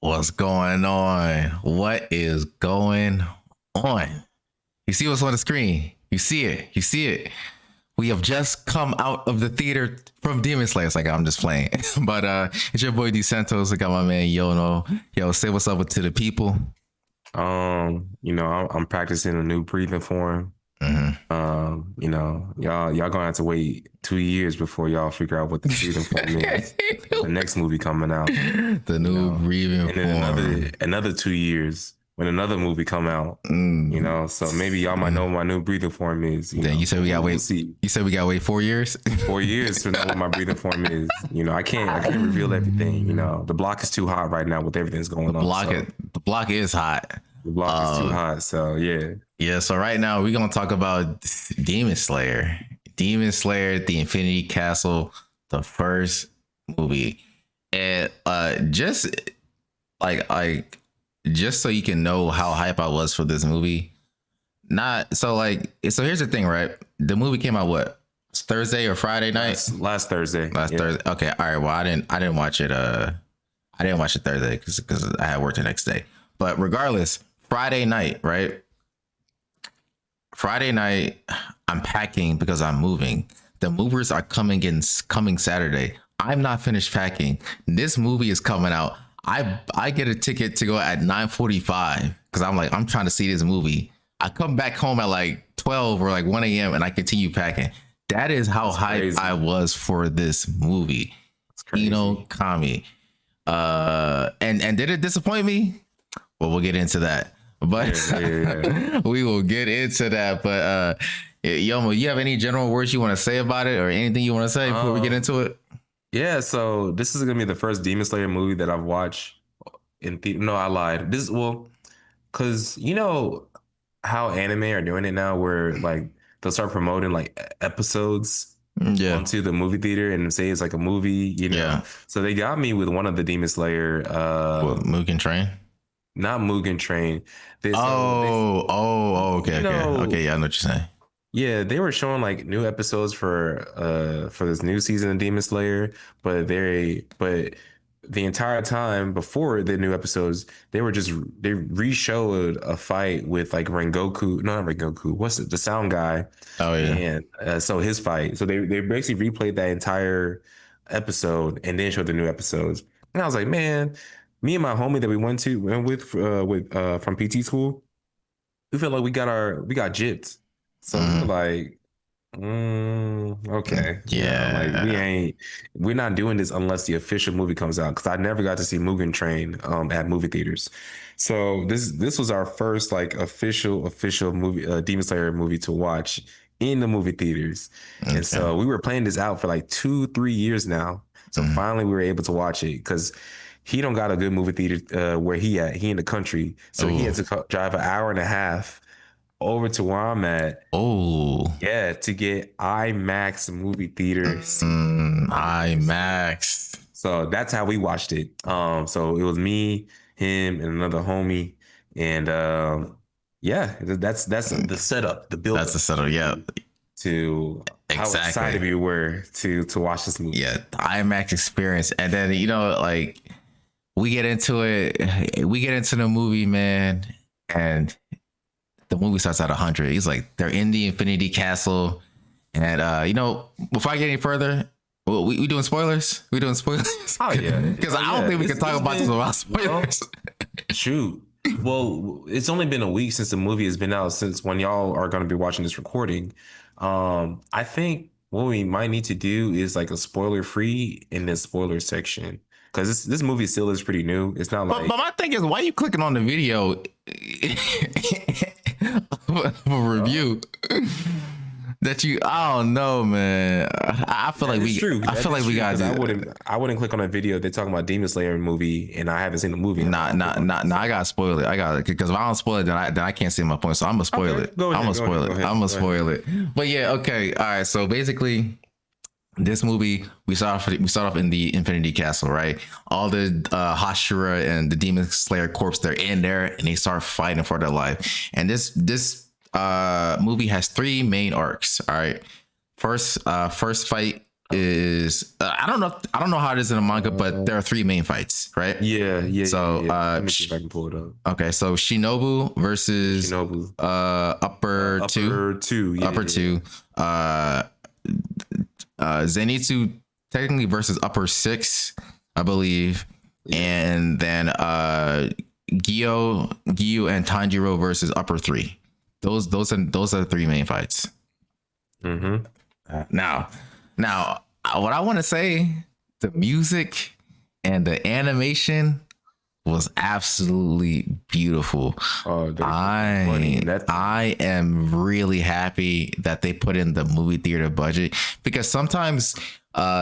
What's going on? What is going on? You see what's on the screen? You see it. You see it. We have just come out of the theater from Demon Slayer. It's like I'm just playing. But it's your boy Dcentos. I got my man Yono. Yo, say what's up to the people. I'm practicing a new breathing form. Y'all gonna have to wait 2 years before y'all figure out what the breathing form is. The next movie coming out, the new breathing form, and then another 2 years when another movie come out. So maybe y'all might know what my new breathing form is. You said we gotta wait. See. You said we gotta wait 4 years. 4 years to know what my breathing form is. I can't reveal everything. The block is too hot right now with everything's going on. The block is hot. The block is too hot. So yeah. Yeah, so right now we're gonna talk about Demon Slayer, The Infinity Castle, the first movie, and just so you can know how hype I was for this movie. So here's the thing, right? The movie came out Thursday or Friday night? Last Thursday. Thursday. Okay, all right. Well, I didn't watch it. I didn't watch it Thursday because I had work the next day. But regardless, Friday night, right? Friday night, I'm packing because I'm moving. The movers are coming Saturday. I'm not finished packing. This movie is coming out. I get a ticket to go at 9:45 because I'm trying to see this movie. I come back home at like 12 or like 1 a.m. and I continue packing. That is how hyped I was for this movie. Kami. And did it disappoint me? Well, we'll get into that. But we will get into that. But Yomo, you have any general words you want to say about it or anything you want to say before we get into it? Yeah, so this is gonna be the first Demon Slayer movie that I've watched in theater. No, I lied. Because how anime are doing it now, where like they'll start promoting like episodes onto the movie theater and say it's like a movie. Yeah. So they got me with one of the Demon Slayer. Mugen Train. Not Mugen Train. Okay. Okay. Yeah, I know what you're saying. Yeah, they were showing like new episodes for this new season of Demon Slayer, but the entire time before the new episodes, they re-showed a fight with like Rengoku, no, not Rengoku, what's it, the sound guy. Oh yeah. And so his fight. So they basically replayed that entire episode and then showed the new episodes. And I was like, man, me and my homie that we went with from PT school, we felt like we got gypped. So we're like, okay. Yeah. We're not doing this unless the official movie comes out. Cause I never got to see Mugen Train at movie theaters. So this was our first like official movie, Demon Slayer movie to watch in the movie theaters. Okay. And so we were playing this out for like 2-3 years now. So finally we were able to watch it because he don't got a good movie theater where he in the country. So he had to drive an hour and a half over to where I'm at. Oh, yeah, to get IMAX movie theater. IMAX. So that's how we watched it. So it was me, him, and another homie, and that's the setup, the build. That's the setup. Yeah. To how excited we were to watch this movie. Yeah, the IMAX experience, and then like we get into it. We get into the movie, man, and the movie starts at 100. He's like, they're in the Infinity Castle. And, before I get any further, we doing spoilers? We doing spoilers? Oh, yeah. Because I don't think we can talk about this without spoilers. Shoot. Well, it's only been a week since the movie has been out, since when y'all are going to be watching this recording. I think what we might need to do is like a spoiler-free in the spoiler section. Because this movie still is pretty new. It's not like... But my thing is, why are you clicking on the video... for review that I don't know, man. I feel like we got I wouldn't click on a video they're talking about Demon Slayer movie and I haven't seen the movie. Nah, I gotta spoil it. Because if I don't spoil it, then I can't see my point. So I'm gonna spoil it. I'm gonna spoil it. But yeah, okay, all right. So basically, this movie, we start off in the Infinity Castle, right? All the Hashira and the Demon Slayer corpse, they're in there and they start fighting for their life. And this movie has 3 main arcs. All right, first fight is I don't know how it is in the manga, but there are three main fights, right? So Let me see if I can pull it up. okay, so Shinobu versus Shinobu. upper two. Upper two. Zenitsu technically versus upper six, I believe. And then Gyo and Tanjiro versus upper three. Those are the three main fights. Now, what I want to say, the music and the animation was absolutely beautiful. I am really happy that they put in the movie theater budget, because sometimes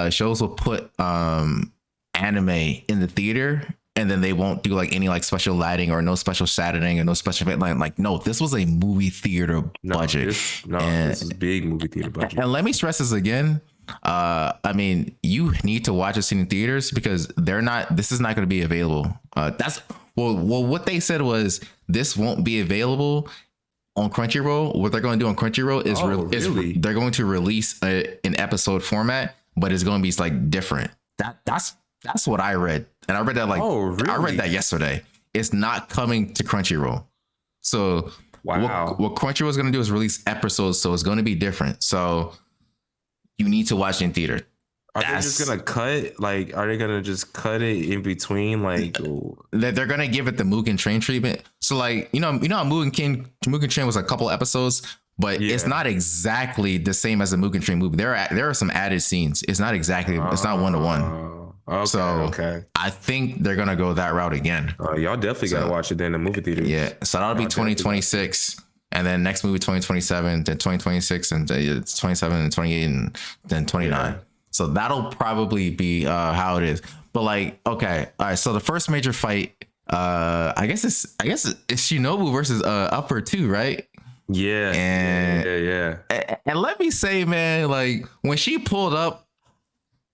shows will put anime in the theater and then they won't do like any like special lighting or no special shadowing or no special lighting. Like, no, this was a movie theater budget. This is big movie theater budget. And let me stress this again. I mean, you need to watch this in theaters, because this is not going to be available. What they said was this won't be available on Crunchyroll. What they're going to do on Crunchyroll is they're going to release an episode format, but it's going to be like different. That's what I read. And I read that I read that yesterday. It's not coming to Crunchyroll. So what Crunchyroll is going to do is release episodes, so it's going to be different. So you need to watch it in theater. Are they just gonna cut? Like, are they gonna just cut it in between? Like, they're gonna give it the Mugen Train treatment. So, like, you know, how Mugen Train was a couple episodes, but it's not exactly the same as the Mugen Train movie. There are some added scenes. It's not exactly. It's not 1-to-1. Okay. I think they're gonna go that route again. Y'all definitely gotta watch it then in the movie theater. Yeah. So that'll be 2026. And then next movie 2027, then 2026, and it's 27 and 28, and then 29. Yeah. So that'll probably be how it is. But like, okay, all right. So the first major fight, I guess it's Shinobu versus upper two, right? Yeah. And let me say, man, like when she pulled up,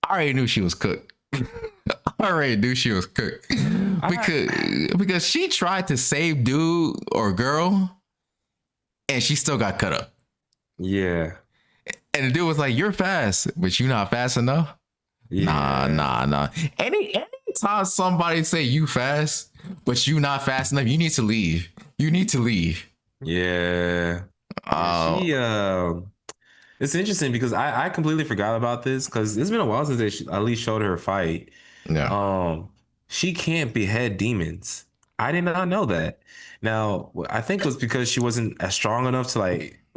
I already knew she was cooked. Because she tried to save dude or girl, and she still got cut up. Yeah. And the dude was like, "You're fast, but you're not fast enough." Yeah. Nah. Anytime somebody say you fast, but you not fast enough, you need to leave. Yeah. It's interesting because I completely forgot about this, because it's been a while since they at least showed her fight. Yeah. She can't behead demons. I did not know that. Now, I think it was because she wasn't as strong enough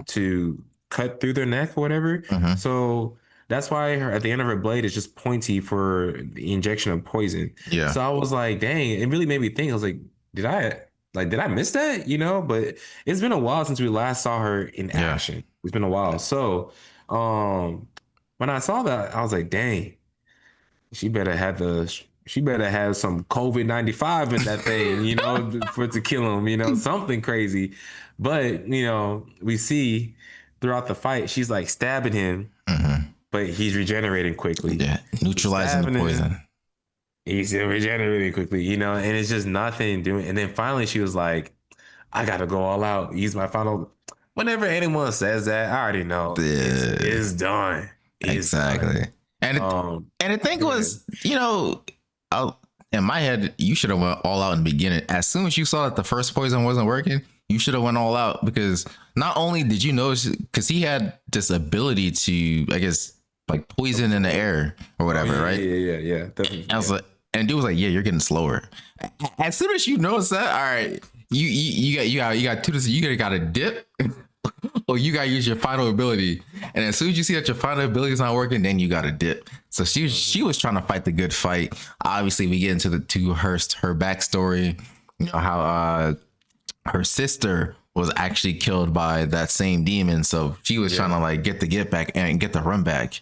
to cut through their neck or whatever. Mm-hmm. So that's why at the end of her blade is just pointy for the injection of poison. Yeah. So I was like, dang, it really made me think. I was like, did I miss that? You know, but it's been a while since we last saw her in action. It's been a while. So when I saw that, I was like, dang, she better have some COVID-95 in that thing, you know, for it to kill him, you know, something crazy. But, you know, we see throughout the fight, she's like stabbing him, but he's regenerating quickly. Yeah, neutralizing the poison. He's regenerating quickly, you know, and it's just nothing doing. And then finally she was like, I got to go all out, use my final. Whenever anyone says that, I already know it's done. Exactly. And the thing was, you know, in my head, you should have went all out in the beginning. As soon as you saw that the first poison wasn't working, you should have went all out, because not only did you notice, because he had this ability to, I guess, like poison in the air or whatever, right? Yeah. Definitely. I was like, and dude was like, yeah, you're getting slower. As soon as you notice that, all right, you got two. You got to dip, or you got to use your final ability. And as soon as you see that your final ability is not working, then you got to dip. So she was trying to fight the good fight. Obviously, we get into her backstory. You know how her sister was actually killed by that same demon, so she was trying to like get back and get the run back.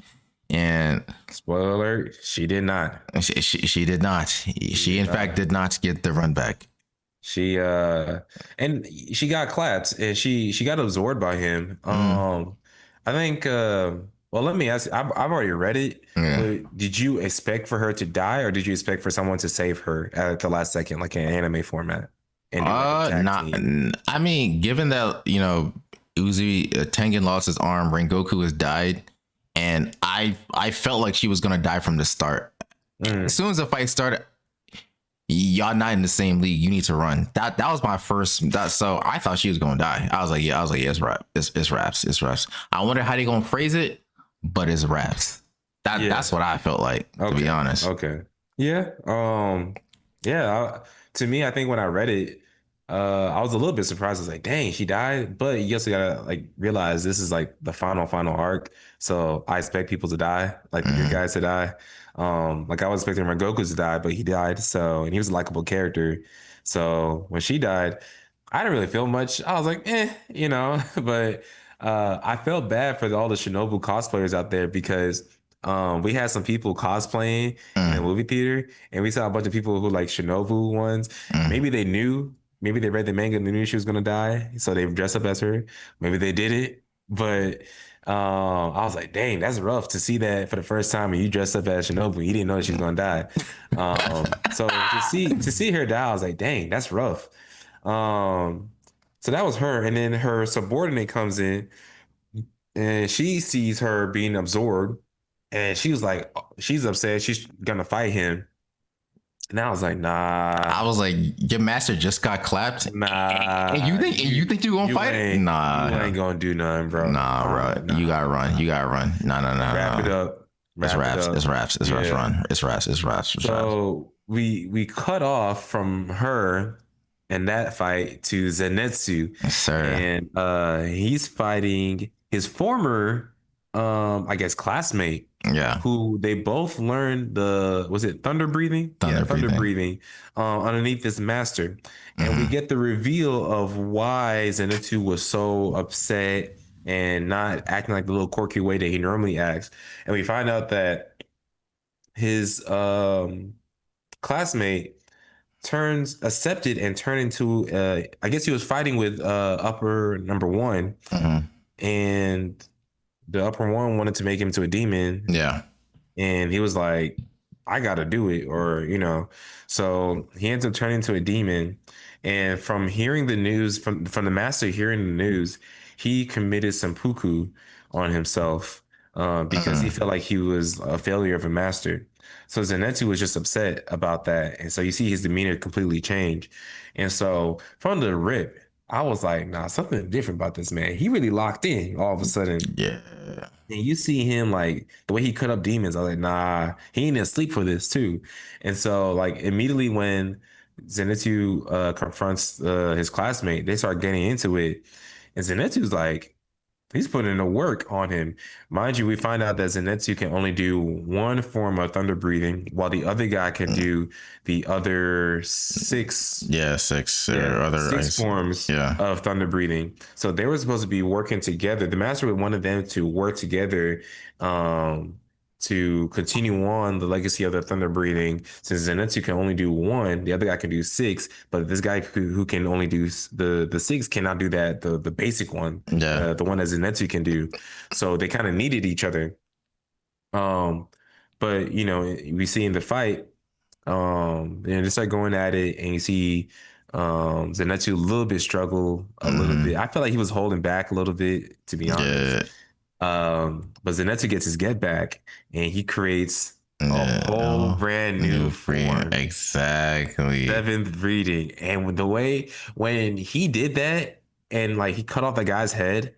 And spoiler alert, she did not. She did not. She in fact did not get the run back. She and she got clapped, and she got absorbed by him. I think well, let me ask you, I've already read it. But did you expect for her to die, or did you expect for someone to save her at the last second, like an anime format? I mean, given that, you know, Tengen lost his arm, Rengoku has died, and I felt like she was gonna die from the start. As Mm. soon as the fight started, y'all not in the same league. You need to run. That was my first. So I thought she was gonna die. I was like, yeah, it's rap. It's raps. It's raps. I wonder how they gonna phrase it, but it's raps. Yeah. That's what I felt like, to be honest. Okay. Yeah. Yeah. To me, I think when I read it, I was a little bit surprised. I was like, "Dang, she died!" But you also gotta like realize this is like the final arc. So I expect people to die, like the good Mhm. guys to die. Like I was expecting Rengoku to die, but he died. So and he was a likable character. So when she died, I didn't really feel much. I was like, but I felt bad for all the Shinobu cosplayers out there because we had some people cosplaying in the Mm, movie theater, and we saw a bunch of people who like Shinobu ones. mm. Maybe they knew, maybe they read the manga and they knew she was gonna die, so they dressed up as her. Maybe they did it, but I was like, dang, that's rough to see that for the first time, and you dressed up as Shinobu. You didn't know that she was gonna die. So to see her die, I was like, dang, that's rough. Um, so that was her, and then her subordinate comes in and she sees her being absorbed, and she was like, she's upset. She's gonna fight him. And I was like, nah, I was like, your master just got clapped, and nah, you think you gonna you fight? ain't you Nah, ain't gonna do nothing, bro. nah, bro. You Nah, gotta run. nah. You gotta run. No, no, no, Wrap it no. up, It's wrap it raps. It's up. raps. It's raps. Yeah. Run. It's raps. It's raps. It's raps. So we cut off from her in that fight to Zenitsu, Yes, sir. and he's fighting his former I guess classmate Yeah. who they both learned the was it thunder breathing? Yeah, Thunder thunder breathing. breathing underneath this master. And we Hmm. get the reveal of why Zenitsu was so upset and not acting like the little quirky way that he normally acts. And we find out that his classmate turns accepted and turned into I guess he was fighting with upper number one, Hmm. and the upper one wanted to make him to a demon, Yeah. and he was like, I gotta do it, or so he ends up turning into a demon. And from hearing the news, from the master hearing the news, he committed seppuku on himself, because he Mm. felt like he was a failure of a master. So Zenitsu was just upset about that, and so you see his demeanor completely change. And so from the rip, I was like, nah, something different about this man. He really locked in all of a sudden. Yeah. And you see him like the way he cut up demons. I was like, nah, he ain't asleep for this too. And so like immediately when Zenitsu confronts his classmate, they start getting into it. And Zenitsu's like, he's putting in the work on him. Mind you, we find out that Zenitsu can only do one form of thunder breathing, while the other guy can do the other six. Yeah. Six Yeah, or other six ice. forms Yeah. of thunder breathing. So they were supposed to be working together. The master would wanted them to work together um to continue on the legacy of the thunder breathing. Since Zenitsu can only do one, the other guy can do six, but this guy who can only do the six cannot do that, the basic one, Yeah. the one that Zenitsu can do. So they kind of needed each other. Um, but we see in the fight and they start going at it, and you see Zenitsu a little bit struggle a little bit. Hmm. I felt like he was holding back a little bit, to be honest. Yeah. But Zenitsu gets his get back, and he creates a Yeah. whole Oh, brand new new free. form, Exactly. seventh reading. And with the way when he did that, and like he cut off the guy's head,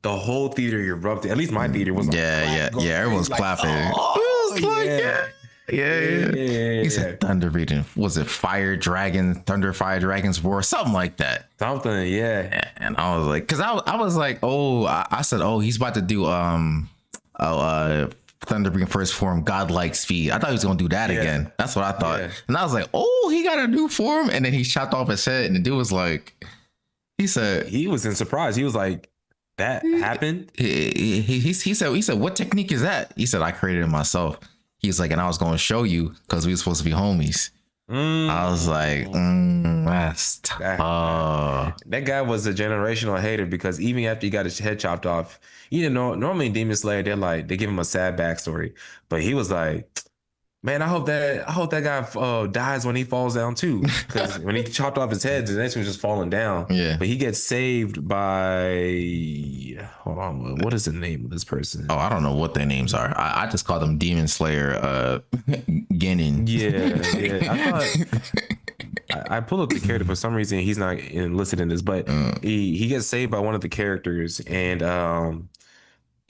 the whole theater erupted. At least my theater was like Yeah. Yeah. clapping, going Yeah. crazy, Everyone's like, clapping. It oh was like, yeah. yeah. Yeah. Yeah, Yeah. yeah, He yeah. said thunder reading. Was it fire dragon, thunder fire dragons war, something like that? Something, yeah. And I was like, because I was like, oh, I said, oh, he's about to do oh, thunder breathing first form, godlike speed. I thought he was gonna do that Yeah. again. That's what I thought. Yeah. And I was like, oh, he got a new form, and then he chopped off his head, and the dude was like, he said. He was in surprise. He was like, that happened? He said, what technique is that? He said, I created it myself. He's like, and I was going to show you because we were supposed to be homies. I was like, that's tough. That guy was a generational hater because even after he got his head chopped off, normally in Demon Slayer, they give him a sad backstory. But he was like, Man, I hope that guy dies when he falls down too. Because when he chopped off his head, the next one was just falling down. Yeah. But he gets saved by, hold on, what is the name of this person? Oh, I don't know what their names are. I just call them Demon Slayer Genin. Yeah, yeah. I thought I pulled up the character for some reason. He's not listed in this, but he gets saved by one of the characters, and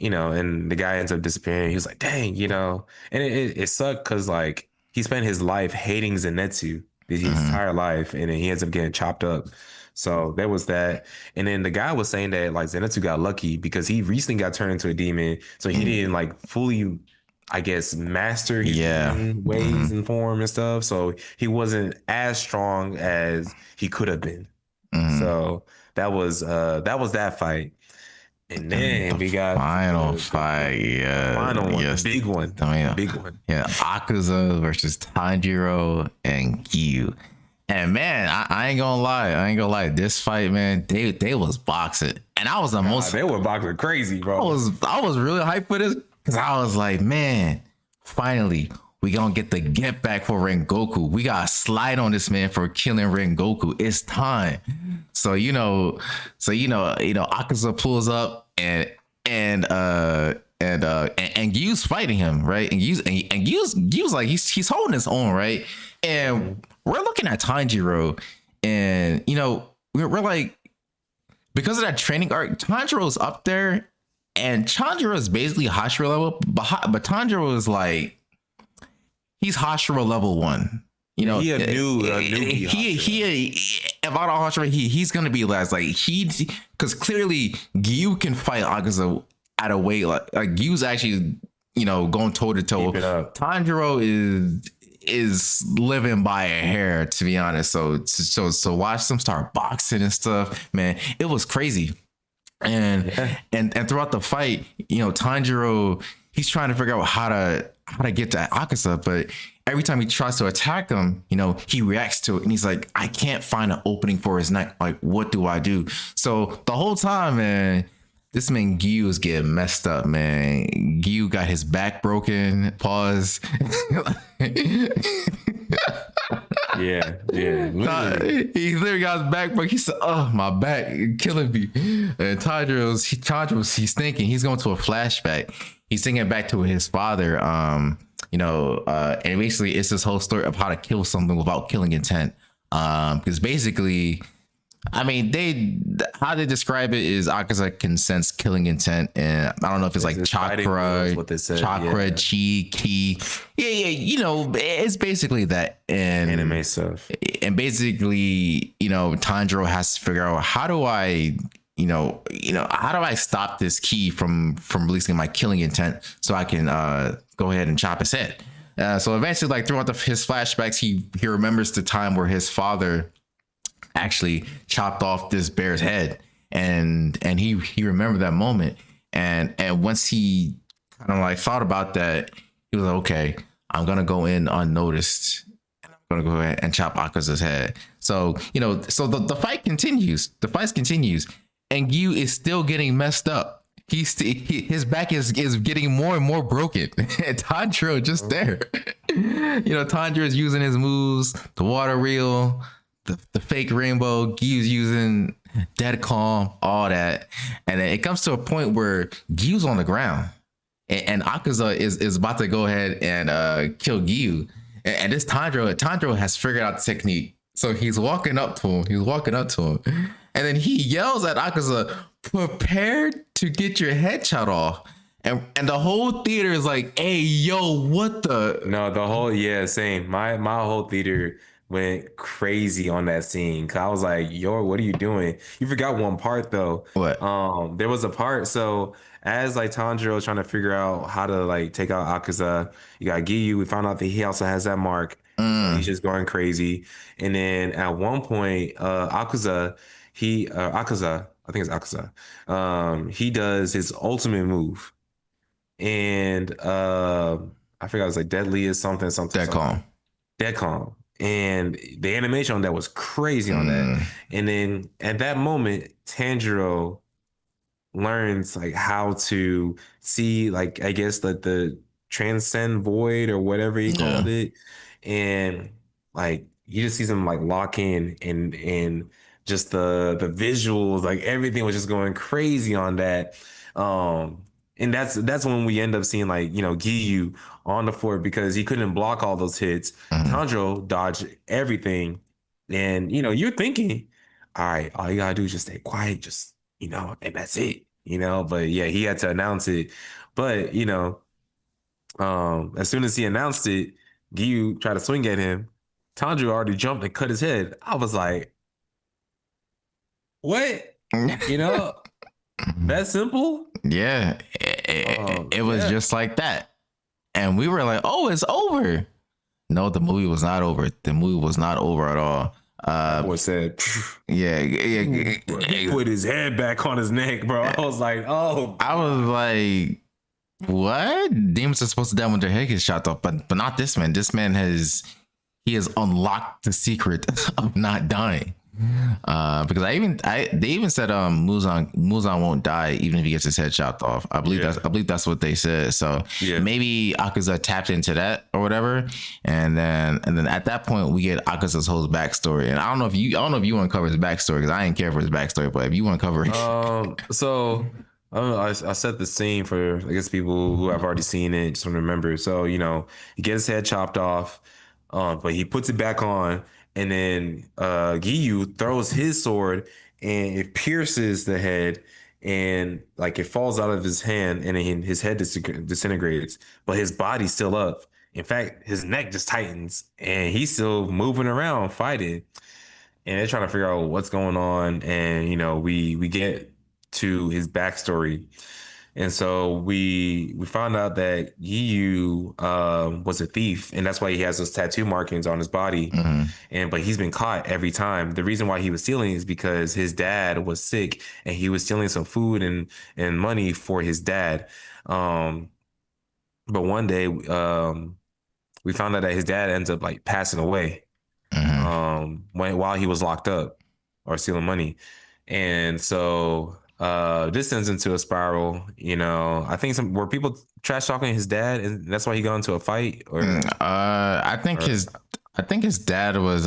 you know, and the guy ends up disappearing. He was like, dang, you know, and it sucked because like he spent his life hating Zenitsu his entire life, and then he ends up getting chopped up. So there was that. And then the guy was saying that like Zenitsu got lucky because he recently got turned into a demon. So he didn't like fully, I guess, master his Yeah. demon ways and form and stuff. So he wasn't as strong as he could have been. So that was that fight. And then we got Final fight. Yeah. final one, Yes. the big one, Oh, yeah. the big one. Yeah. Akuza versus Tanjiro and Gyu. And man, I ain't gonna lie. I ain't gonna lie. This fight, man, they was boxing. And I was the most They were boxing crazy, bro. I was really hyped for this because I was like, man, finally we gonna get the get back for Rengoku. We gotta slide on this man for killing Rengoku. It's time. So Akaza pulls up and Gyu's fighting him, right? And Gyu's like he's holding his own, right? And we're looking at Tanjiro, and we're like, because of that training arc, Tanjiro's up there, and Tanjiro is basically Hashira level, but Tanjiro is like he's Hashira level 1. You know, he a newbie. If out of Hashira, he's gonna be last. Like because clearly Gyu can fight Akaza at a weight like Gyu's actually going toe to toe. Tanjiro is living by a hair, to be honest. So watch them start boxing and stuff, man. It was crazy. And throughout the fight, Tanjiro, he's trying to figure out how to get to Akaza, but every time he tries to attack him, he reacts to it, and he's like, I can't find an opening for his neck. Like, what do I do? So the whole time, man, this man Gyu is getting messed up, man. Gyu got his back broken. Pause. Yeah. Literally. He literally got his back broken. He said, "Oh, my back, killing me." And Tanjiro's he's thinking he's going to a flashback. He's thinking back to his father. And basically it's this whole story of how to kill something without killing intent. Because basically, I mean, how they describe it is Akaza can sense killing intent, and I don't know if it's like chakra, chi, ki. Yeah. It's basically that, and anime stuff. And basically, Tanjiro has to figure out how do I stop this key from releasing my killing intent so I can go ahead and chop his head. So eventually, like throughout his flashbacks, he remembers the time where his father actually chopped off this bear's head, and he remembered that moment, and once he kind of like thought about that, he was like, okay, I'm gonna go in unnoticed, and I'm gonna go ahead and chop Akaza's head. So the fight continues, and Gyu is still getting messed up. His back is getting more and more broken, and Tanjiro just there. Tanjiro is using his moves, the water reel, the fake rainbow. Gyu's using dead calm, all that, and then it comes to a point where Gyu's on the ground, and Akaza is about to go ahead and kill Gyu, and this Tanjiro has figured out the technique, so he's walking up to him, and then he yells at Akaza, "Prepare to get your head shot off." And the whole theater is like, "Hey, yo, what the?" No, the whole same. My whole theater went crazy on that scene. 'Cause I was like, yo, what are you doing? You forgot one part though. What? There was a part. So as like Tanjiro was trying to figure out how to like take out Akaza, you got Giyu. We found out that he also has that mark. So he's just going crazy. And then at one point, Akaza, I think it's Akaza. He does his ultimate move. And I forgot it was like deadly or something. Dead calm. Dead calm. And the animation on that was crazy on that. And then at that moment, Tanjiro learns like how to see, like, I guess that the transcend void or whatever he called Yeah. it, and like you just sees him like lock in, and just the visuals, like everything was just going crazy on that. Um, and that's when we end up seeing like Giyu on the floor because he couldn't block all those hits. Mhm. Tanjiro dodged everything, and you're thinking, all right, all you gotta do is just stay quiet, just and that's it. But yeah, he had to announce it. But as soon as he announced it, Giyu tried to swing at him. Tanjiro already jumped and cut his head. I was like, what? You know, that simple? Yeah, it was Yeah. just like that. And we were like, oh, it's over. No, the movie was not over. The movie was not over at all. That Uh, boy said, yeah, bro, he put his head back on his neck, bro. I was like, oh I was God. like, what? Demons are supposed to die when their head gets shot off, but not this man. This man has unlocked the secret of not dying. Because they even said Muzan won't die even if he gets his head chopped off. Yeah. I believe that's what they said. So Yeah. maybe Akaza tapped into that or whatever, and then at that point we get Akaza's whole backstory. And I don't know if you want to cover his backstory because I didn't care for his backstory, but if you want to cover it, So I set the scene for I guess people who have already seen it just want to remember. So he gets his head chopped off, but he puts it back on, and then Giyu throws his sword and it pierces the head, and like it falls out of his hand, and then his head disintegrates, but his body's still up. In fact, his neck just tightens, and he's still moving around fighting, and they're trying to figure out what's going on. And we get to his backstory, and so we found out that Yu was a thief, and that's why he has those tattoo markings on his body. Mhm. And but he's been caught every time. The reason why he was stealing is because his dad was sick, and he was stealing some food and money for his dad. um but one day we found out that his dad ends up like passing away Mhm. while he was locked up or stealing money. And so this sends into a spiral. I think some were people trash talking his dad, and that's why he got into a fight, or I think his dad was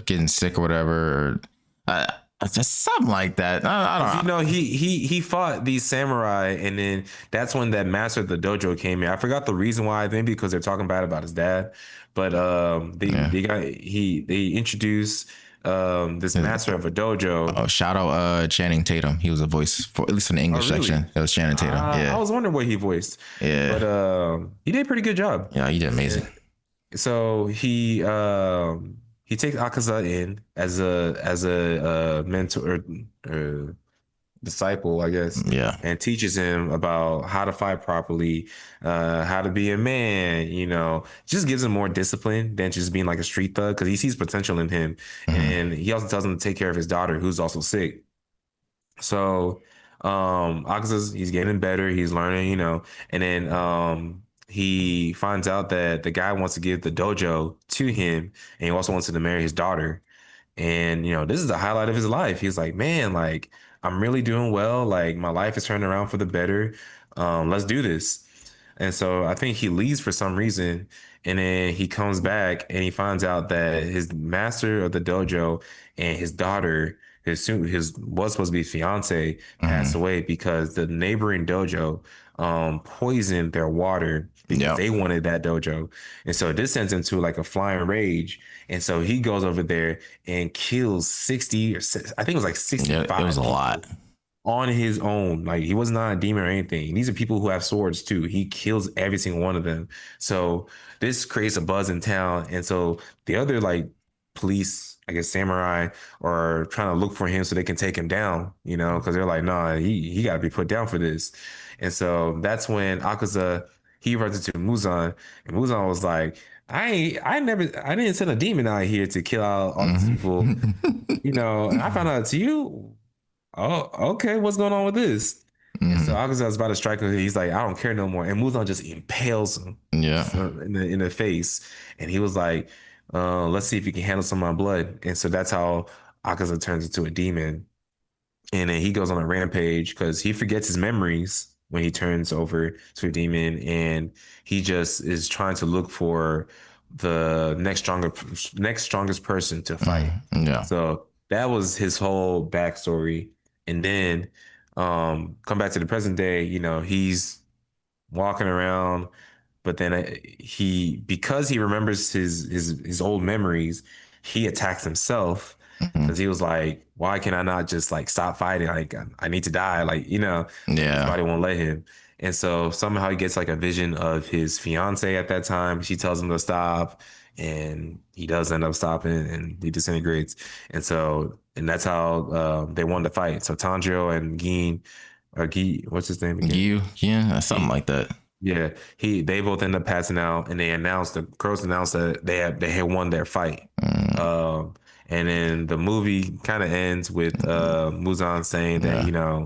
getting sick or whatever, or just something like that. I because don't know. he fought these samurai, and then that's when that master of the dojo came in. I forgot the reason why. I think because they're talking bad about his dad, but Yeah. they introduced this master of a dojo. Oh, shout out Channing Tatum. He was a voice for at least in the Oh, English really? section. That was Channing Tatum. I Yeah. was wondering what he voiced, but Yeah. he did a pretty good job. Yeah, you did amazing. And so he takes Akaza in as a mentor or disciple, I guess, Yeah. and teaches him about how to fight properly, how to be a man. Just gives him more discipline than just being like a street thug because he sees potential in him, Mhm. and he also tells him to take care of his daughter who's also sick. So Akaza's he's getting better, he's learning, and then he finds out that the guy wants to give the dojo to him, and he also wants to marry his daughter. And this is the highlight of his life. He's like, man, like I'm really doing well. Like my life is turning around for the better. Let's do this. And so I think he leaves for some reason, and then he comes back and he finds out that his master of the dojo and his daughter, his was supposed to be fiance, passed Mhm. away because the neighboring dojo poisoned their water because Yep. they wanted that dojo. And so this sends him to like a flying rage. And so he goes over there and kills 60 or I think it was like Yeah, it was 65 a lot. people on his own. Like he was not a demon or anything. These are people who have swords too. He kills every single one of them. So this creates a buzz in town. And so the other like police, I guess samurai, are trying to look for him so they can take him down, because they're like, nah, he got to be put down for this. And so that's when Akaza he runs into Muzan, and Muzan was like, I didn't send a demon out here to kill out all these people, and I found out it's you. Oh, okay. What's going on with this? And so Mhm. Akaza was about to strike him. He's like, I don't care no more. And Muzan just impales him Yeah. in the face. And he was like, let's see if you can handle some of my blood. And so that's how Akaza turns into a demon. And then he goes on a rampage because he forgets his memories. when he turns over to a demon, and he just is trying to look for the next strongest person to fight. Yeah. So that was his whole backstory. And then come back to the present day, he's walking around, but then he, because he remembers his old memories, he attacks himself Hmm. because he was like, why can I not just like stop fighting? Like I need to die, like but his Yeah. body won't let him. And so somehow he gets like a vision of his fiance at that time. She tells him to stop, and he does end up stopping, and he disintegrates. And that's how they won the fight. So Tanjiro and Gin, or Gi, what's his name again? Yeah, something He, like that. yeah, they both end up passing out, and the crows announced that they had won their fight. Mm, Um, and then the movie kind of ends with Muzan saying that yeah.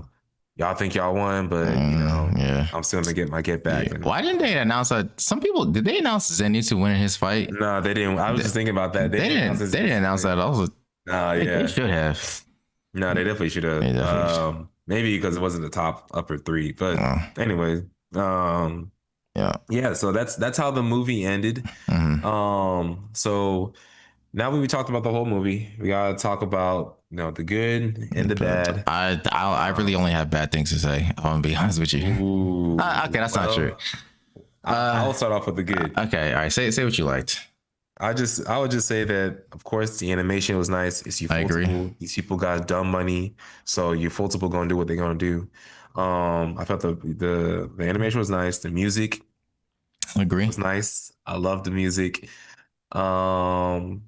y'all think y'all won, but Yeah. I'm still gonna get my get Yeah. back. And Why didn't they announce that? Some people did they announce Zenitsu winning his fight? no, they didn't. I was They, just thinking about that. They they didn't announce didn't. his They didn't announce that. I was. No, They yeah, should have. no, they definitely should They have. definitely. Maybe because it wasn't the top upper three, but Uh, anyways, yeah. yeah. So that's how the movie ended. Hmm. So now we talked about the whole movie. We gotta talk about the good and the But bad. I really only have bad things to say. I'm gonna be honest with you. Okay, that's not true. Well, I'll start off with the good. Okay, all right. Say what you liked. I would just say that, of course, the animation was nice. It's I agree. ufotable. These people got dumb money, so ufotable gonna do what they're gonna do. I felt the animation was nice. The music Agree. was nice. I love the music. Um,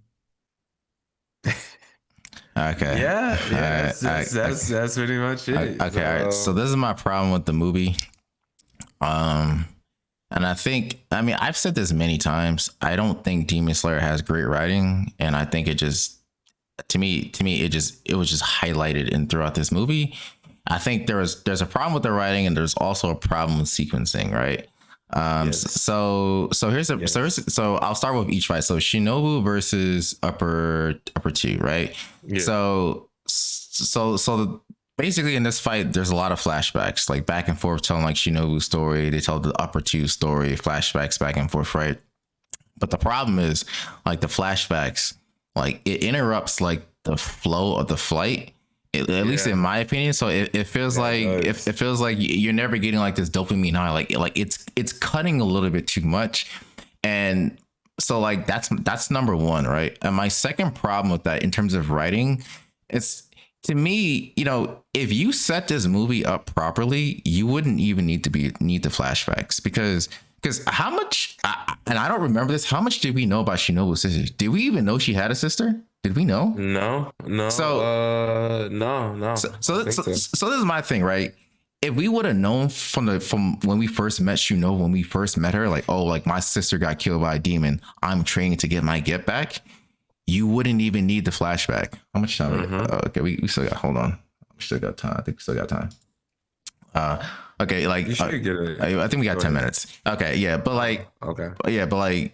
Okay. yeah. All That's right. that's that's, that's pretty much it. Okay. All right. So this is my problem with the movie. Um, and I mean, I've said this many times. I don't think Demon Slayer has great writing, and I think it just, it was just highlighted in throughout this movie. I think there's a problem with the writing, and there's also a problem with sequencing, right? Yes. So I'll start with each fight. So Shinobu versus upper two, right? Yeah. So basically in this fight, there's a lot of flashbacks, like back and forth, telling like Shinobu's story. They tell the upper two story, flashbacks back and forth, right? But the problem is, like the flashbacks, like it interrupts like the flow of the flight. At least in my opinion. So it feels like does. it feels like you're never getting like this dopamine high. Like it's cutting a little bit too much, and so like that's number one, right? And my second problem with that in terms of writing, it's to me, if you set this movie up properly, you wouldn't even need the flashbacks because how much and I don't remember this. How much did we know about Shinobu's sister? Did we even know she had a sister? Did we know? No. So No. so I don't so, think so, so. so this is my thing, right? If we would have known from when we first met Shuno, when we first met her, like, oh, like my sister got killed by a demon, I'm training to get my get back, you wouldn't even need the flashback. How much time? Okay, we still got. Hold on, we still got time. I think we still got time. Okay, like You should get it. I think we got Go 10 ahead. minutes. Okay, yeah, but like, Okay. but like,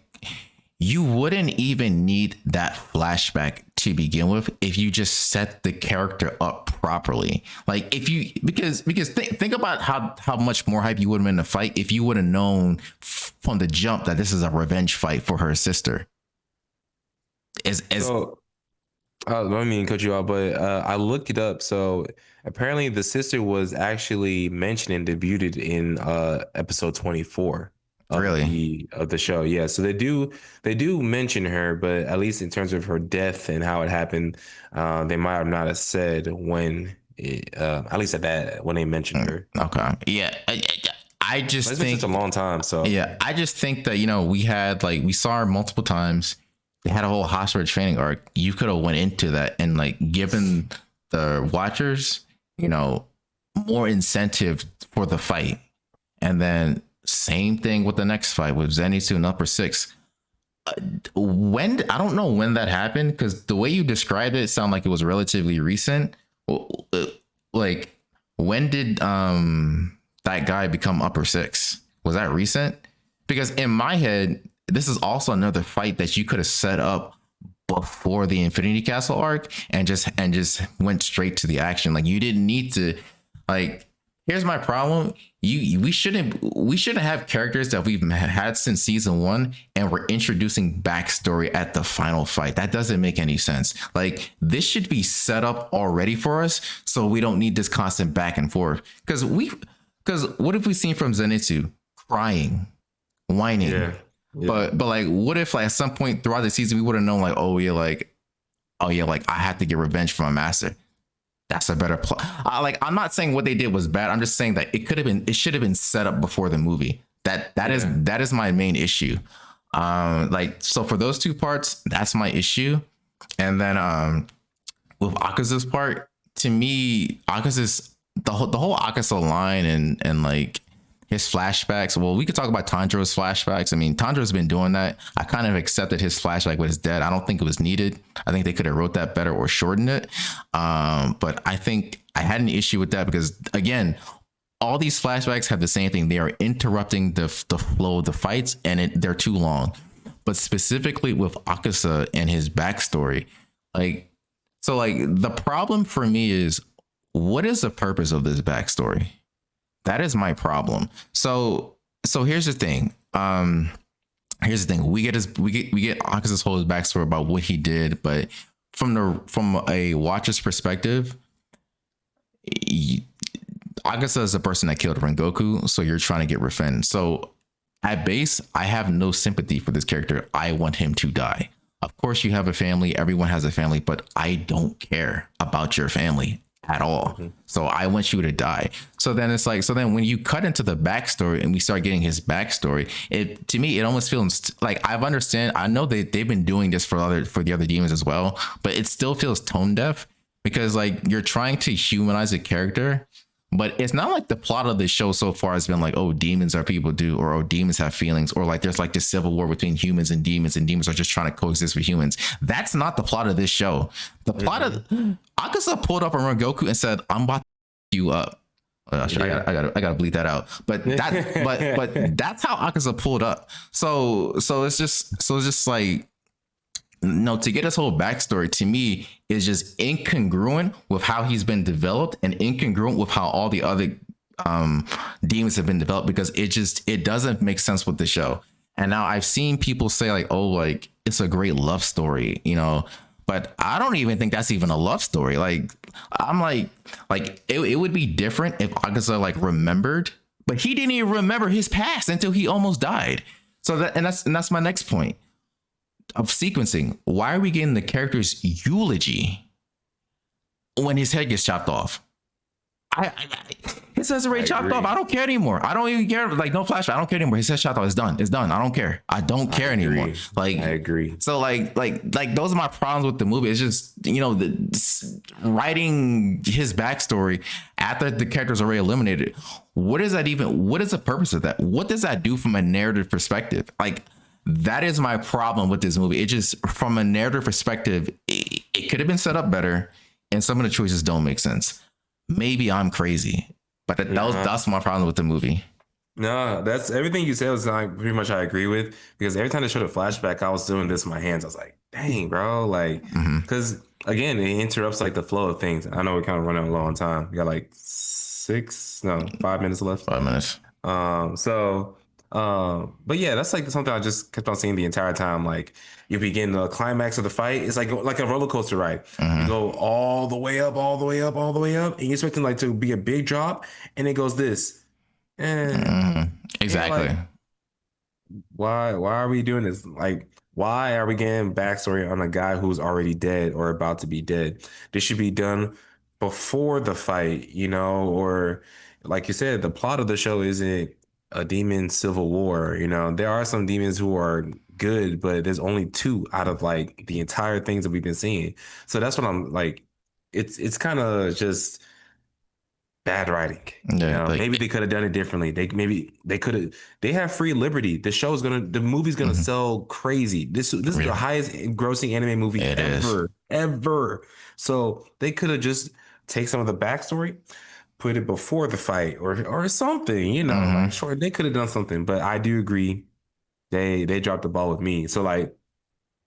you wouldn't even need that flashback to begin with if you just set the character up properly. Like if you because think about how much more hype you would have been in the fight if you would have known from the jump that this is a revenge fight for her sister. As So I don't mean to cut you off, but I looked it up. So apparently, the sister was actually mentioned and debuted in episode 24 of really the show. Yeah, so they do mention her, but at least in terms of her death and how it happened, they might have not have said when. At least at that when they mentioned her. okay, yeah. I just It's been think such a long time, so yeah, I just think that we saw her multiple times. They had a whole hospital training arc. You could have went into that and like given the watchers, more incentive for the fight. And then same thing with the next fight with Zenitsu and Upper Six. When I don't know when that happened because the way you described it sounded like it was relatively recent. Like when did that guy become Upper Six? Was that recent? Because in my head, this is also another fight that you could have set up before the Infinity Castle arc and just went straight to the action. Like you didn't need to like Here's my problem. We shouldn't have characters that we've had since season one, and we're introducing backstory at the final fight. That doesn't make any sense. Like this should be set up already for us, so we don't need this constant back and forth. Because what if we seen from Zenitsu crying, whining? Yeah. Yeah. But like, what if like at some point throughout the season we would have known like, oh yeah, like I had to get revenge for my master. That's a better plot. Like I'm not saying what they did was bad. I'm just saying that it should have been set up before the movie. That is my main issue. Like so for those two parts, that's my issue. And then with Akaza's part, to me, Akaza's the whole Akaza line and like his flashbacks. Well, we could talk about Tanjiro's flashbacks. I mean, Tanjiro's been doing that. I kind of accepted his flashback with his dad. I don't think it was needed. I think they could have wrote that better or shortened it. But I think I had an issue with that because again, all these flashbacks have the same thing. They are interrupting the flow of the fights, and they're too long. But specifically with Akaza and his backstory, like like the problem for me is what is the purpose of this backstory? That is my problem. So here's the thing. Here's the thing. We get Akaza's whole backstory about what he did, but from a watcher's perspective, Akaza is a person that killed Rengoku, so you're trying to get revenge. So at base, I have no sympathy for this character. I want him to die. Of course, you have a family. Everyone has a family, but I don't care about your family at all. Mm-hmm. So I want you to die. So then it's like, so then when you cut into the backstory and we start getting his backstory, to me, it almost feels like I know they've been doing this for the other demons as well, but it still feels tone deaf because like you're trying to humanize a character, but it's not like the plot of the show so far has been like, oh, demons are people do, or oh, demons have feelings, or like there's like this civil war between humans and demons are just trying to coexist with humans. That's not the plot of this show. The plot of Akaza pulled up on Rengoku and said, "I'm about to you up." I gotta bleep that out. But but that's how Akaza pulled up. So it's just like. No, to get his whole backstory to me is just incongruent with how he's been developed and incongruent with how all the other demons have been developed because it doesn't make sense with the show. And now I've seen people say like, oh, like it's a great love story, you know, but I don't even think that's even a love story. Like I'm like it would be different if Akaza like remembered, but he didn't even remember his past until he almost died. So that's my next point. Of sequencing, why are we getting the character's eulogy when his head gets chopped off? His head's already chopped off. I don't care anymore. I don't even care. Like no flashback. I don't care anymore. His head's chopped off. It's done. It's done. I don't care. I don't care anymore. Like I agree. So like those are my problems with the movie. It's just writing his backstory after the character's already eliminated. What is the purpose of that? What does that do from a narrative perspective? Like. That is my problem with this movie. It just, from a narrative perspective, it could have been set up better, and some of the choices don't make sense. Maybe I'm crazy, but that's my problem with the movie. No, that's everything you said was like pretty much I agree with because every time they showed a flashback, I was doing this with my hands. I was like, dang, bro, like, because again, it interrupts like the flow of things. I know we're kind of running low on time. We got like 5 minutes left. 5 minutes. But yeah, that's like something I just kept on seeing the entire time. Like you begin the climax of the fight, it's like a roller coaster ride. You go all the way up, all the way up, all the way up, and you're expecting like to be a big drop, and it goes this. Exactly. Like, why are we doing this? Like, why are we getting backstory on a guy who's already dead or about to be dead? This should be done before the fight, or like you said, the plot of the show isn't a demon civil war. There are some demons who are good, but there's only 2 out of like the entire things that we've been seeing. So that's what I'm like. It's kind of just bad writing. Yeah, maybe they could have done it differently. They have free liberty. The movie's gonna sell crazy. This is the highest grossing anime movie ever. So they could have just take some of the backstory, put it before the fight or something, like, sure, they could have done something, but I do agree they dropped the ball with me. So like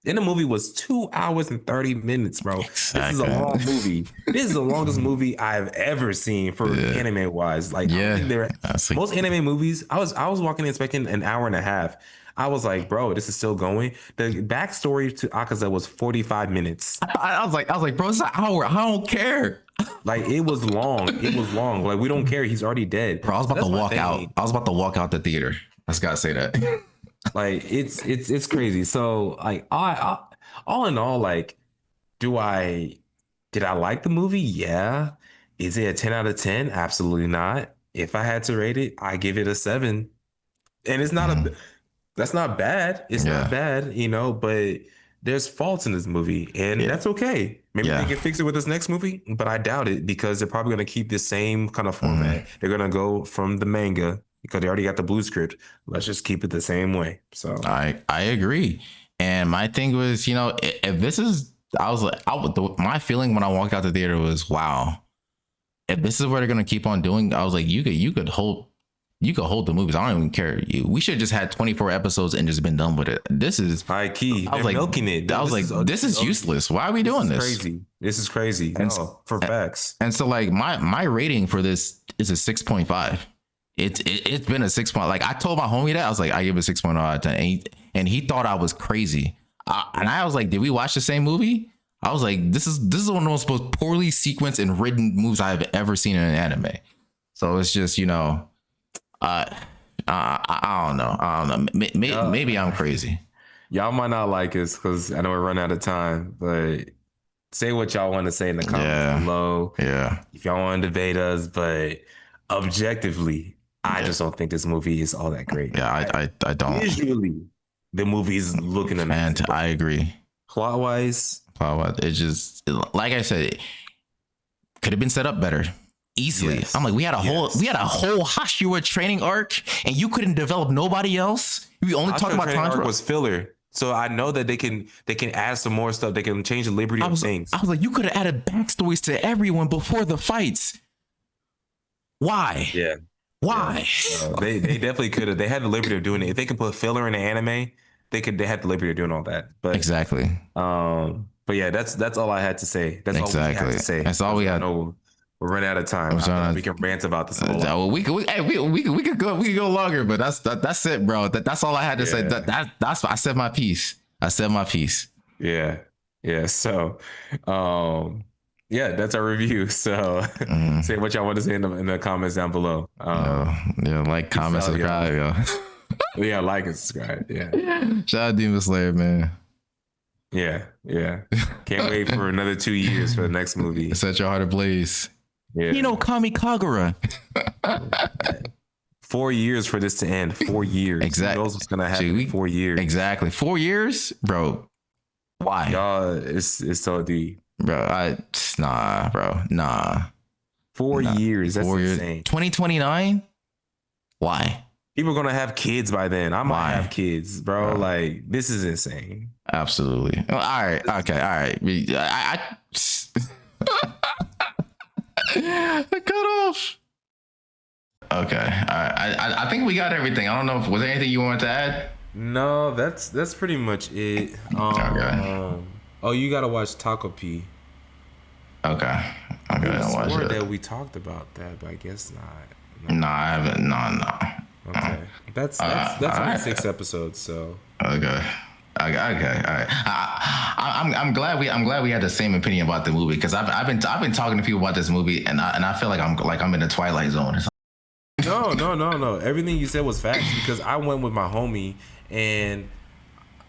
And the movie was 2 hours and 30 minutes, bro. Exactly. This is a long movie. This is the longest movie I've ever seen for anime wise. Like, I don't think most anime movies. I was walking in expecting an hour and a half. I was like, bro, this is still going. The backstory to Akaza was 45 minutes. I was like, bro, it's an hour. I don't care. Like, it was long. It was long. Like, we don't care. He's already dead. Bro, I was about to walk out. I was about to walk out the theater. I just gotta say that. Like, it's crazy. So, like, I all in all, like, did I like the movie? Yeah. Is it a 10 out of 10? Absolutely not. If I had to rate it, I give it a 7. And it's not that's not bad. It's not bad, you know, but there's faults in this movie, and that's okay. Maybe they can fix it with this next movie, but I doubt it because they're probably going to keep the same kind of format. They're going to go from the manga because they already got the blue script. Let's just keep it the same way. So I agree. And my thing was, you know, if this is, I was like, my feeling when I walked out the theater was, wow, if this is what they're going to keep on doing, I was like, you could hold the movies. I don't even care. We should have just had 24 episodes and just been done with it. This is high key. I was like, milking it. I was like, this is useless. Why are we doing this? Crazy. This is crazy. And for facts. And so, like, my rating for this is a 6.5. It's been a 6. Like, I told my homie that I was like, I give it 6.0 out of 10, and he thought I was crazy. And I was like, did we watch the same movie? I was like, this is one of the most poorly sequenced and written movies I've ever seen in an anime. So it's just, you know. I don't know. Maybe I'm crazy. Y'all might not like us because I know we're running out of time, but say what y'all want to say in the comments below. Yeah. If y'all want to debate us, but objectively, I just don't think this movie is all that great. Yeah, I don't. Visually, the movie is looking amazing. I agree. Plot-wise, it just, like I said, it could have been set up better. Easily. Yes. I'm like, we had a whole Hashira training arc, and you couldn't develop nobody else. We only talked about Tanjiro. Arc was filler. So I know that they can add some more stuff. They can change the liberty of things. I was like, you could have added backstories to everyone before the fights. Why? Yeah. Why? Yeah. They definitely could have. They had the liberty of doing it. If they could put filler in the anime, they had the liberty of doing all that. But exactly. But yeah, that's all I had to say. That's all we had to say. That's all we had. We're running out of time. We can rant about this. We could go longer, but that's it, bro. That's all I had to say. That's I said my piece. Yeah. So, that's our review. So, say what y'all want to say in the comments down below. Like, comment, subscribe, yo. Yeah, like and subscribe. Yeah. Shout out Demon Slayer, man. Yeah. Can't wait for another 2 years for the next movie. Set your heart ablaze. Yeah. Kami Kagura. 4 years for this to end. 4 years. Exactly. Who knows what's gonna happen in 4 years? Exactly. 4 years, bro. Why? Y'all, it's so deep, bro. Nah. 4 years. That's insane. 2029. Why? People are gonna have kids by then. I might have kids, bro. Like, this is insane. Absolutely. All right. Okay. All right. The cutoff. Okay. I think we got everything. I don't know if was there anything you wanted to add. No, that's pretty much it. Okay. Oh, you gotta watch Taco P. Okay. I swore that we talked about that, but I guess not. No, I haven't. No. Okay. That's only 6 episodes. So. Okay. All right. I'm glad we had the same opinion about the movie because I've been talking to people about this movie and I feel like I'm in the Twilight Zone. No. Everything you said was facts because I went with my homie and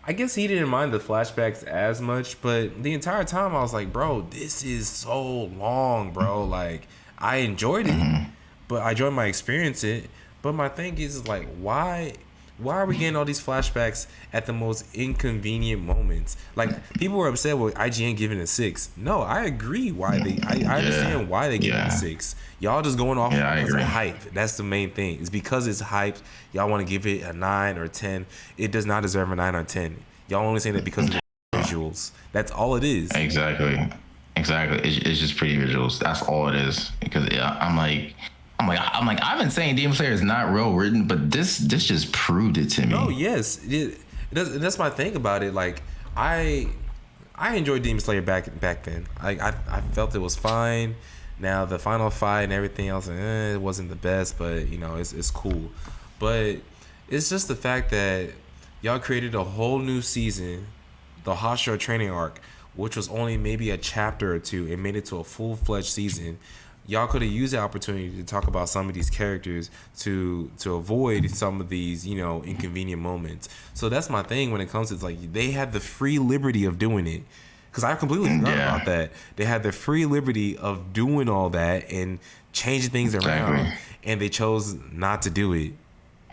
I guess he didn't mind the flashbacks as much, but the entire time I was like, bro, this is so long, bro. Like, I enjoyed it, but I enjoyed my experience it. But my thing is like, why are we getting all these flashbacks at the most inconvenient moments? Like, people were upset with IGN giving it 6. No, I agree why I understand why they give it a 6. Y'all just going off because of hype. That's the main thing. It's because it's hype. Y'all want to give it a 9 or 10. It does not deserve a 9 or 10. Y'all only saying that because of the visuals. That's all it is. Exactly. It's just pretty visuals. That's all it is. Because I'm like, I've been saying Demon Slayer is not well written, but this just proved it to me. Oh yes, that's my thing about it. Like, I enjoyed Demon Slayer back then. I felt it was fine. Now the final fight and everything else, it wasn't the best, but you know it's cool. But it's just the fact that y'all created a whole new season, the Hashira training arc, which was only maybe a chapter or two, and made it to a full-fledged season. Y'all could have used the opportunity to talk about some of these characters to avoid some of these, you know, inconvenient moments. So that's my thing when it comes to, it's like, they had the free liberty of doing it. Because I completely forgot about that. They had the free liberty of doing all that and changing things around, and they chose not to do it.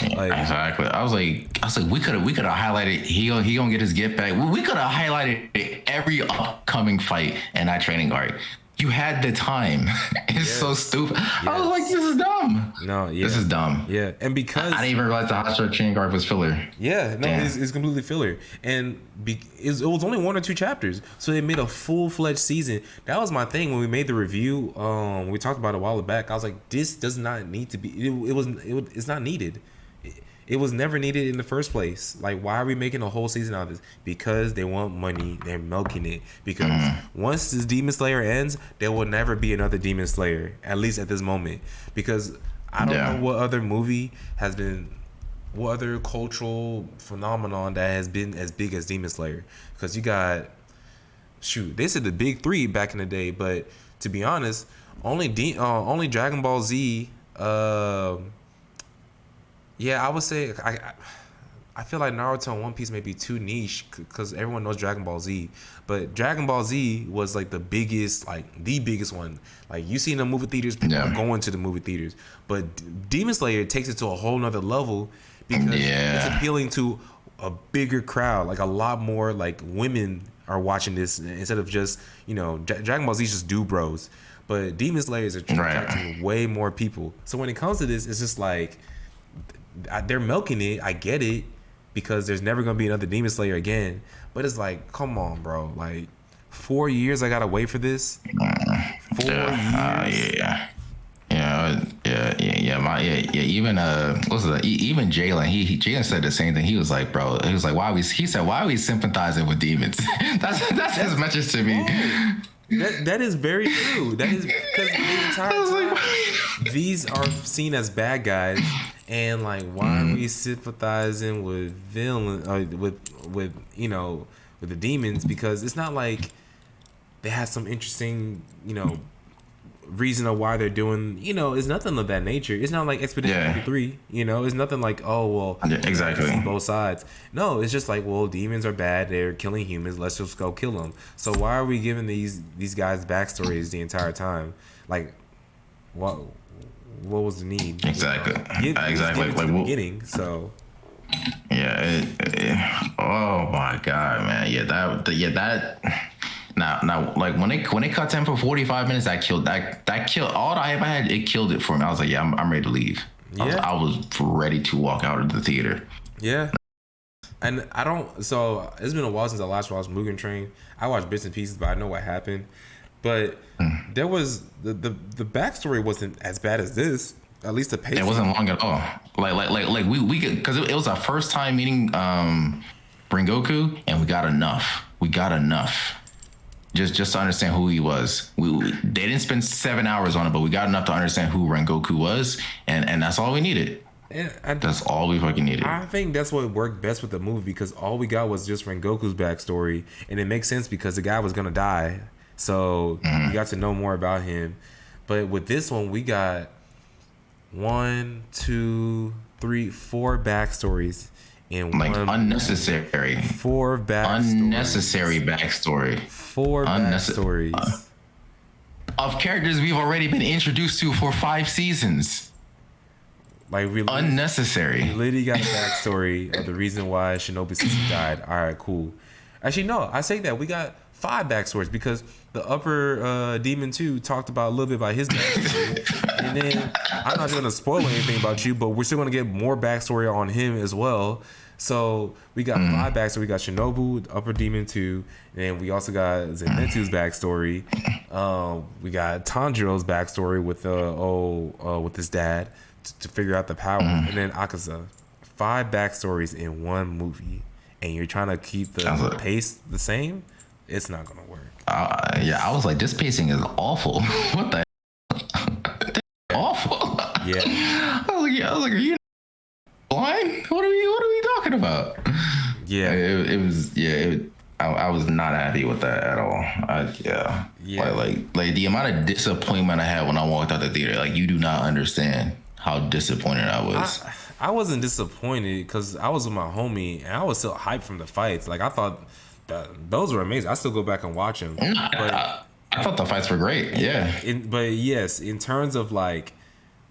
Like, exactly. I was like, we could have highlighted he gonna get his get back. We could have highlighted every upcoming fight in that training arc. You had the time. It's so stupid. Yes. I was like, this is dumb. No, yeah. This is dumb. Yeah. And because I didn't even realize the Hashira training arc was filler. Yeah, no, it's completely filler. And it was only 1 or 2 chapters. So they made a full-fledged season. That was my thing when we made the review. We talked about it a while back. I was like, this does not need to be, it's not needed. It was never needed in the first place. Like, why are we making a whole season out of this? Because they want money. They're milking it. Because once this Demon Slayer ends, there will never be another Demon Slayer, at least at this moment. Because I don't know what other movie has been, what other cultural phenomenon that has been as big as Demon Slayer. Because you got, they said the big 3 back in the day, but to be honest, only Dragon Ball Z. Yeah, I would say I feel like Naruto and One Piece may be too niche because everyone knows Dragon Ball Z, but Dragon Ball Z was like the biggest one. Like, you see in the movie theaters, people are going to the movie theaters, but Demon Slayer takes it to a whole nother level because it's appealing to a bigger crowd. Like, a lot more like women are watching this instead of just, you know, Dragon Ball Z is just dude bros, but Demon Slayer is attracting way more people. So when it comes to this, it's just like, they're milking it. I get it, because there's never gonna be another Demon Slayer again. But it's like, come on, bro. Like, 4 years I gotta wait for this. 4 years. Even even Jalen, Jalen said the same thing. He was like, bro, why are we sympathizing with demons? that's his message to me. That is very true. That is because the entire time these are seen as bad guys, and like, why are we sympathizing with villain with you know, with the demons? Because it's not like they have some interesting, you know, reason of why they're doing, you know, it's nothing of that nature. It's not like Expedition 3, you know, it's nothing like, oh well, exactly, both sides. No, it's just like, well, demons are bad, they're killing humans, let's just go kill them. So why are we giving these guys backstories the entire time? Like, what was the need? Exactly. Exactly. Like, the beginning. So oh my god, man. That Now, like when it cut 10 for 45 minutes, that killed all the hype I had. It killed it for me. I was like, yeah, I'm ready to leave. I was ready to walk out of the theater. Yeah. And so it's been a while since I last watched Mugen Train. I watched bits and pieces, but I know what happened. But there was the backstory wasn't as bad as this. At least the pace. It wasn't long at all. Like we could, because it was our first time meeting Rengoku, and we got enough. Just to understand who he was. They didn't spend 7 hours on it, but we got enough to understand who Rengoku was, and that's all we needed. That's all we fucking needed. I think that's what worked best with the movie, because all we got was just Rengoku's backstory, and it makes sense because the guy was gonna die, so we got to know more about him. But with this one, we got 1, 2, 3, 4 backstories. Like unnecessary. 4 backstories. Unnecessary backstory. 4 backstories. Of characters we've already been introduced to for 5 seasons. Like, unnecessary. We literally got a backstory of the reason why Shinobu Sister died. All right, cool. Actually, no, I say that we got 5 backstories, because the upper demon 2 talked about a little bit about his backstory. And then, I'm not going to spoil anything about you, but we're still going to get more backstory on him as well. So we got 5 backstory. We got Shinobu, the upper demon 2, and we also got Zenitsu's backstory. We got Tanjiro's backstory with his dad to figure out the power, and then Akaza. 5 backstories in one movie, and you're trying to keep the pace the same, it's not gonna work. Yeah, I was like, this pacing is awful. What the awful? Yeah. I was like, are you blind? What are we talking about? Yeah. It was I was not happy with that at all. Yeah. Like the amount of disappointment I had when I walked out the theater, like you do not understand how disappointed I was. I wasn't disappointed because I was with my homie and I was still hyped from the fights. Like I thought that those were amazing. I still go back and watch them. But I thought the fights were great. Yeah. But yes, in terms of like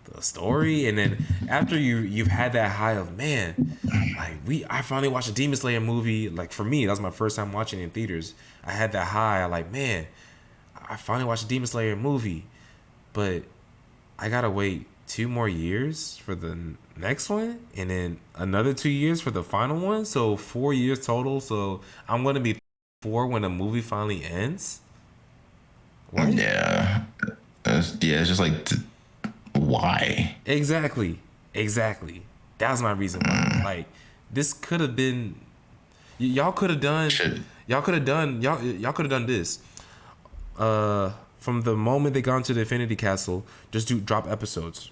the story, and then after you've had that high of, man, like I finally watched a Demon Slayer movie. Like for me, that was my first time watching it in theaters. I had that high. I like, man, I finally watched a Demon Slayer movie, but I gotta wait 2 more years for the next one, and then another 2 years for the final one. So 4 years total. So I'm gonna be 4 when the movie finally ends. What? Yeah. It's just like, why? Exactly. That was my reason why. Like, this could have been. Y'all could have done. Y'all could have done this. From the moment they got into the Infinity Castle, just drop episodes.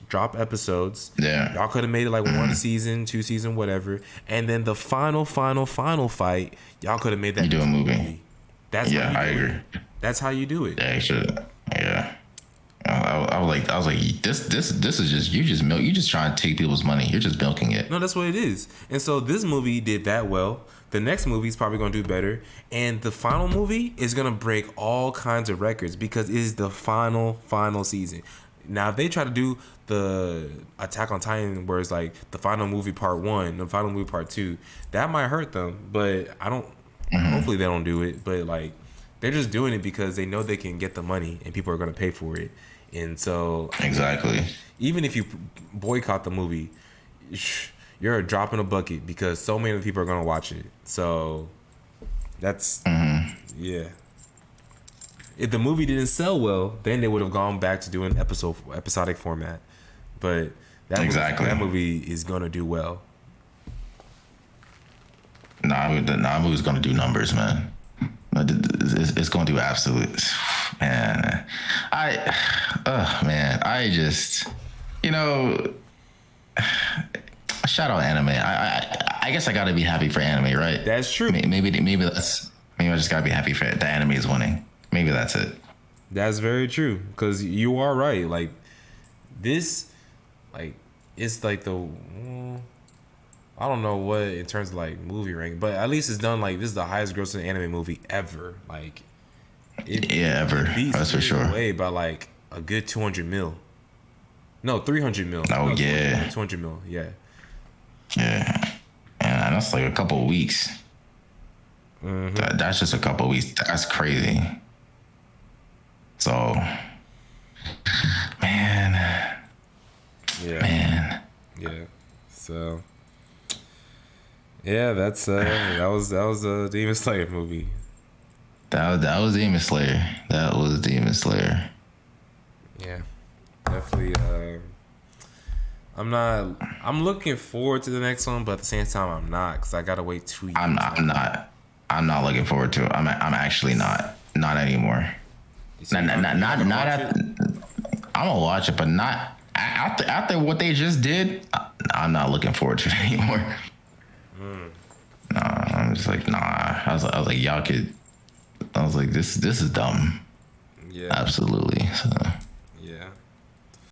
Yeah. Y'all could have made it like 1 season, 2 season, whatever, and then the final fight. Y'all could have made that. You do a movie. That's I agree. That's how you do it. Yeah, you should. Yeah. I was like, this is just you just trying to take people's money. You're just milking it. No, that's what it is. And so this movie did that well. The next movie is probably going to do better, and the final movie is going to break all kinds of records because it is the final season. Now, if they try to do the Attack on Titan, where it's like the final movie part 1, the final movie part 2, that might hurt them. But I don't. Hopefully, they don't do it. But like, they're just doing it because they know they can get the money and people are going to pay for it. And so, exactly. Even if you boycott the movie, you're a drop in a bucket because so many people are going to watch it. So that's yeah. If the movie didn't sell well, then they would have gone back to doing episodic format. But that movie is going to do well. Nah, movie's going to do numbers, man. It's going to do absolute, man. I just, shout out anime. I guess I got to be happy for anime, right? That's true. Maybe I just got to be happy for it. The anime is winning. Maybe that's it. That's very true. Because you are right. Like this, like it's like I don't know what in terms of like movie rank, but at least it's done like this is the highest grossing anime movie ever. Like, ever. That's for sure. Way by like a good 200 mil. No, 300 mil. Oh, yeah. 200 mil. Yeah. Yeah. And that's like a couple of weeks. That's just a couple of weeks. That's crazy. So, man. Yeah. Man. Yeah. So. Yeah, that was a Demon Slayer movie. That was Demon Slayer. That was Demon Slayer. Yeah, definitely. I'm looking forward to the next one, but at the same time, I'm not because I gotta wait 2 years. I'm not looking forward to it. I'm actually not anymore. I'm gonna watch it, but not after what they just did. I'm not looking forward to it anymore. Nah, I'm just like, nah. I was like, y'all could. I was like, this is dumb. Yeah, absolutely. So.